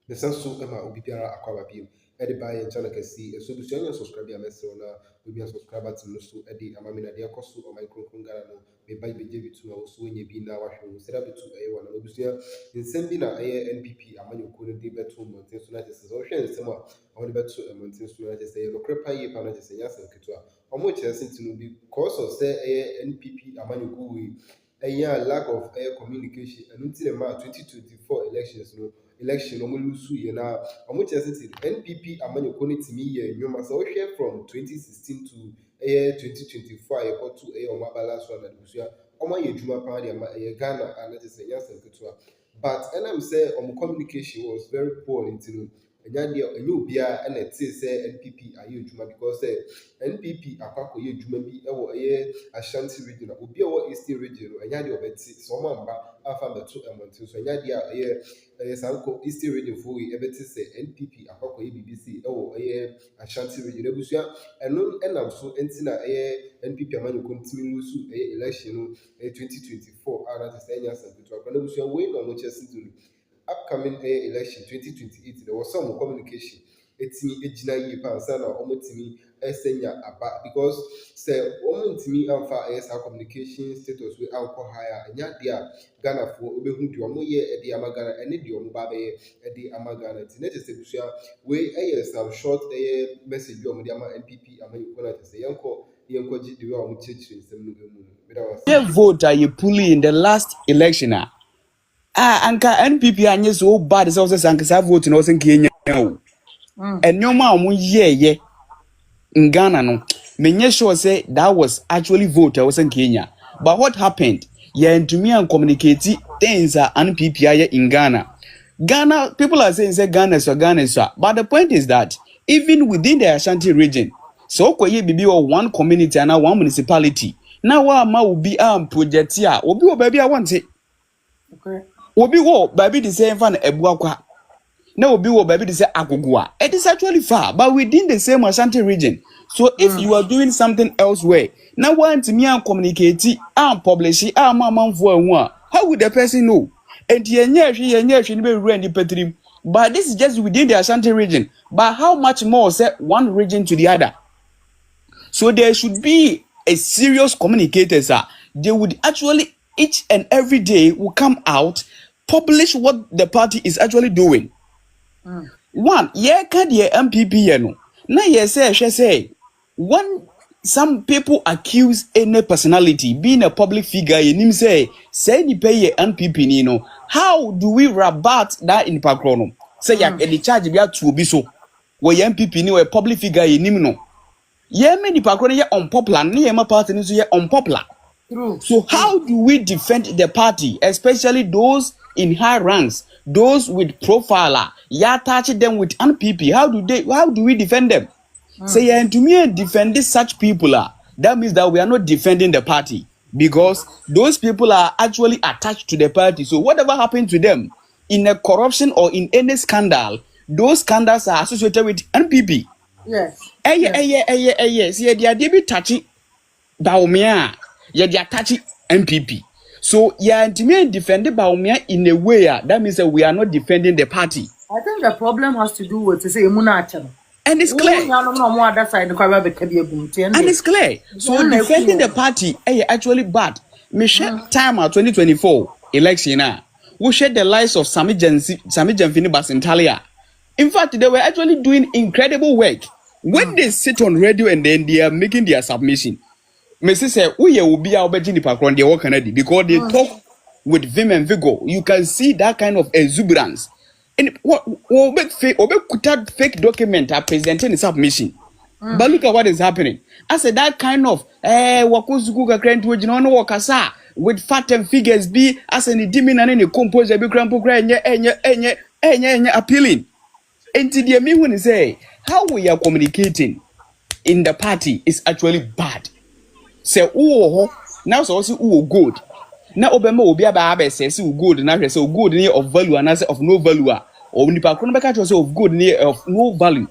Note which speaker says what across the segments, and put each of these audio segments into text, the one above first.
Speaker 1: the sense so Emma will be Piara Aqua Beam. Eddie by and Channel can see so the channel subscribe your message on will be a subscriber to Nusu Eddie Amamina Dia Cosu or Micro Kungano, may buy the JB to our so when you be now set up to A1 and Obusia in sending a NPP Amanu couldn't be better to Mountain United Association somewhere on the better Mountain United say no crepa ye panajas and Yasan Kitua. How much has it to be cause of say NPP Amanu Gui a year lack of air communication and until the March 2024 elections no election no lose na omo chese NPP amani ko ni timi ye nyoma so share from 2016 to 2024 e ko to omo balance one na busia omo ye djuma pa de ye Ghana and just say yes ketua but I'm say omo communication was very poor into enya de enye obia na tie say NPP aye djuma because NPP akwako ye djuma bi e wo Ashanti region obi e wo Eastern region enya de obeti so omo amba afa beto emontin so enya de sanko Eastern region for we ebeti say NPP akwako ye BBC e wo Ashanti region ebusia eno enam so entina NPP amani continue lusu election no 2024 that is enya sanko to ebusia we no mo chese to upcoming election 2028 there was some communication etimi ejina yi pa sana omotimi esenya aba because say omotimi amfa esa communication status we anko higher enya dia Ghana for obehu di omo ye edi amagana ene di omo ba be edi amagana ti na tese busua we some short message omo di ama NPP ama yikona tese yenko ji di we omo chechi nsem no emu
Speaker 2: the vote you pull in the last election anka NPP anye so bad so say sanka vote no say Kenya o enyoma omo ye in Ghana no menye sure say that was actually vote was in Kenya but what happened to me and communicate things are NPP in Ghana people are saying say Ghana is but the point is that even within the Ashanti region so koye bibi or one community and one municipality now wa ma obi project here obi wo baby I want it okay obi wo baby the same fan ebuakwa now obi wo baby the say agogua it is actually far but within the same Ashanti region so if you are doing something elsewhere now want me and communicate and publish how would the person know and but this is just within the Ashanti region but how much more say one region to the other so there should be a serious communicator sir they would actually each and every day will come out publish what the party is actually doing one can the MPP no na say some people accuse any personality being a public figure in say ni pay NPP ni no how do we rebut that in pakrono say the charge be to be so we MPP ni we public figure in no many pakrono ye unpopular ni ma party ni so ye unpopular. True. So how do we defend the party especially those in high ranks those with profiler touch them with NPP how do we defend them? Say and to me defending such people that means that we are not defending the party because those people are actually attached to the party so whatever happened to them in a corruption or in any scandal those scandals are associated with NPP. Yes. See they are be touchy Baumia they are touchy NPP so and to me defending Baumia in a way that means that we are not defending the party.
Speaker 3: I think the problem has to do with say
Speaker 2: and it's clear. And it's clear. So defending the party actually bad. Me share time at 2024 election we shared the lives of Sami Jamfini Basintalia. In fact, they were actually doing incredible work. When they sit on radio and then they are making their submission. Messi say, "We will be our better background. They work already because they talk with vim and vigor. You can see that kind of exuberance." And what fake document are presenting in submission. But look at what is happening. I said that kind of with fat and figures be as any demon and any compose a big grandpa appealing. And to the me when say how we are communicating in the party is actually bad. Say now so also good. Now Obama will be about says good and I say good near of value and as of no value. Or nipa kono beka to say of good near of no value.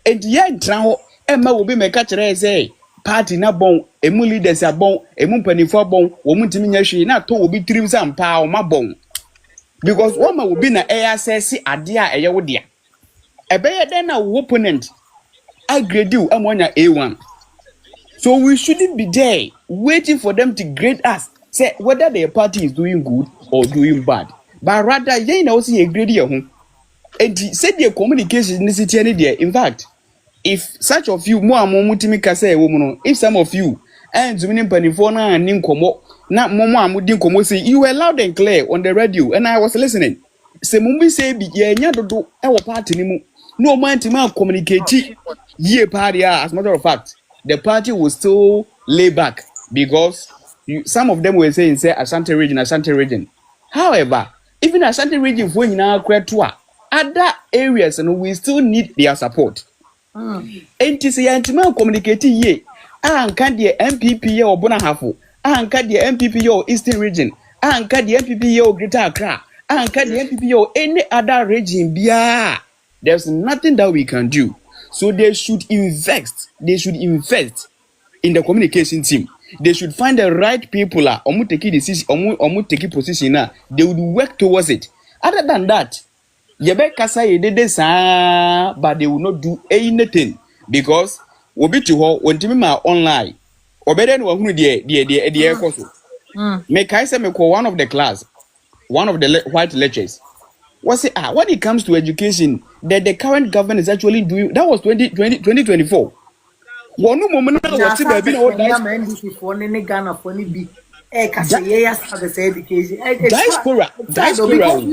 Speaker 2: And yet now Emma will be make say party na bon emu leaders are bon emu panifo bon wo mutimi nya hwe na to obi trim sam pa o ma bon because woman will be na air says adia a yewodia. A better than our opponent. I grade you ammonia A1. So we shouldn't be there waiting for them to grade us. Say whether their party is doing good or doing bad. But rather, you know, see a grade your home. And said their communication in the city any there. In fact, if such of you more mutimi kase woman, if some of you and Zumini Panifona and Ninkomo, not Momo Mudinkomo say you were loud and clear on the radio, and I was listening. Say Mumbi say be ye do our party no man to communicate ye party as a matter of fact. The party will still lay back because some of them were saying say Ashanti region. However, even Ashanti region when you now create other areas and we still need their support. And to say anti-man communicate ye, anka the NPP or Bonahafo, anka the NPP or Eastern region, anka the NPP or Greater Accra, anka the NPP or any other region. There's nothing that we can do. So they should invest. They should invest in the communication team. They should find the right people. Take decision. Take position. They would work towards it. Other than that, Yebeka say they did but they will not do anything because we be to her when Timima online. Or better than who the course. Make I say me call one of the class, one of the white lectures. What's it? When it comes to education, that the current government is actually doing. That was 2024. One moment was
Speaker 3: diaspora. We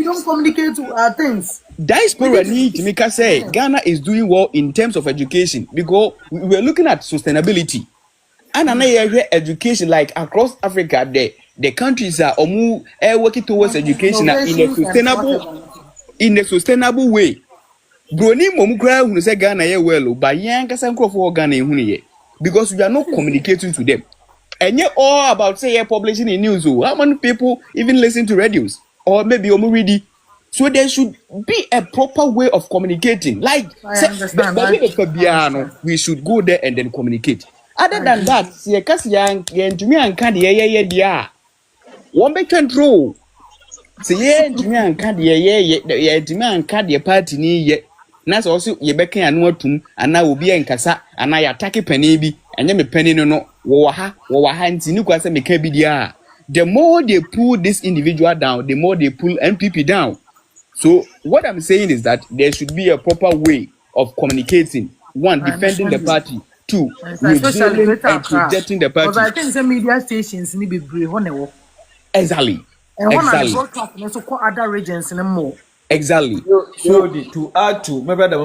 Speaker 3: don't communicate to our things.
Speaker 2: Diaspora need to make us say Ghana is doing well in terms of education because we were looking at sustainability. And another education like across Africa, the countries are working towards education in a sustainable way. Broni momukra who say Ghana ye well, but yanka sanko for Ghana huni because we are not communicating to them. And yet all about say publishing in news. How many people even listen to radios or maybe ready? So there should be a proper way of communicating. Like we should go there and then communicate. Other than that, see a cast young to me and candy yeah. One big control. See yeah to me and candy yeah to me and candy party ni yet. That's also ye beke and watum and now will be in Kasa and I attack a penny and then me penny no waha hands in Nuka me kebidia. The more they pull this individual down, the more they pull NPP down. So what I'm saying is that there should be a proper way of communicating. One, defending the party. Two, revealing and projecting the party.
Speaker 3: Because I think the media stations need to be brave.
Speaker 2: Exactly.
Speaker 3: And one of the broadcasting also call other regions and more.
Speaker 2: Exactly.
Speaker 4: So to add to my brother,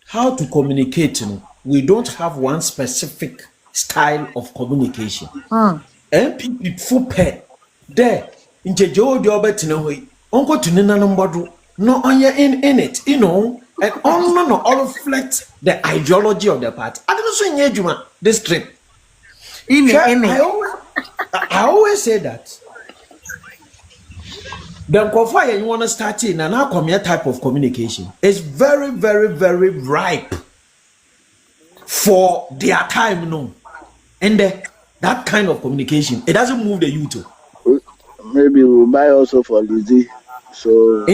Speaker 4: how to communicate, we don't have one specific style of communication. NPP full pay there in Jejo Jobetinaway, Uncle Tunina Nombadu, no anya in it, and all reflect the ideology of the party. I don't know so this trip. I always say that. The confire you want to start in and how come your type of communication is very, very, very ripe for their time, and that kind of communication, it doesn't move the youth.
Speaker 5: Maybe we'll buy also for Lizzie. So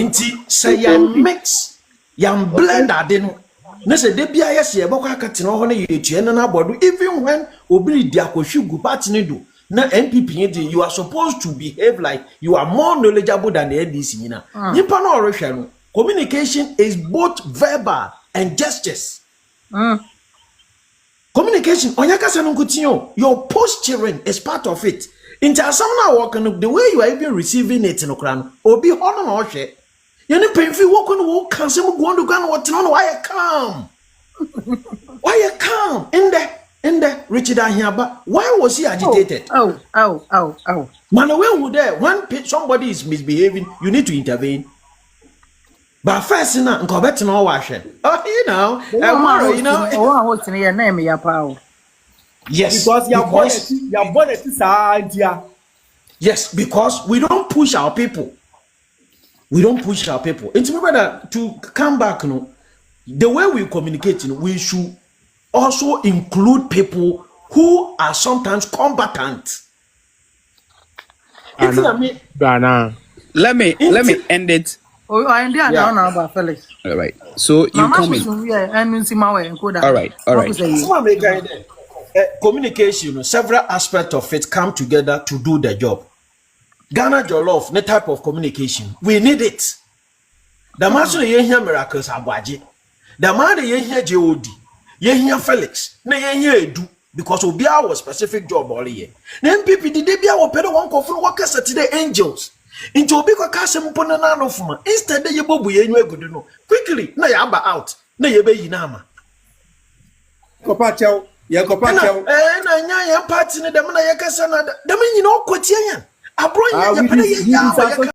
Speaker 4: say yam mix, yam blend that then. Nese de bia yes ye boko akati no ho na ye tue na abodu even when obiri dia kwahwu party ne do. Na NPP you are supposed to behave like you are more knowledgeable than the NDC. Nipa no orehwe no. Communication is both verbal and gestures. Communication, your posturing is part of it. In the way you are even receiving it in Ukraine, or be on or shit. You need painful walk on the walk, cancel go on to go what on why you come. Why you come in the Richard Ahiaba? Why was he agitated?
Speaker 3: Oh.
Speaker 4: Man, when somebody is misbehaving, you need to intervene. But first, go back to no wash. Yes, yes, because we don't push our people. It's better to come back. The way we communicate, we should also include people who are sometimes combatant.
Speaker 6: Dana,
Speaker 2: let me end it.
Speaker 3: Oh, I am there now about Felix.
Speaker 2: All right. So you come in. All right.
Speaker 4: Communication, several aspects of it come together to do the job. Ghana Jollof, the type of communication. We need it. The master ye hear Miracles Aboagye. The man ye hear cked. Ye hear Felix. Ne ye hear Edu. Because we be our specific job all year. The NPP did they be our pedo one confirm workers at the angels. Into a big castle pona no fuma. Instead, they bobu ye good no. Quickly, na yaba out. Na ye be yinama.
Speaker 1: Kopacho, ya kopacho.
Speaker 4: Na nya party ne dem na ye kasa na dem nyina okotie yan. Abro nya ye pede ye ya.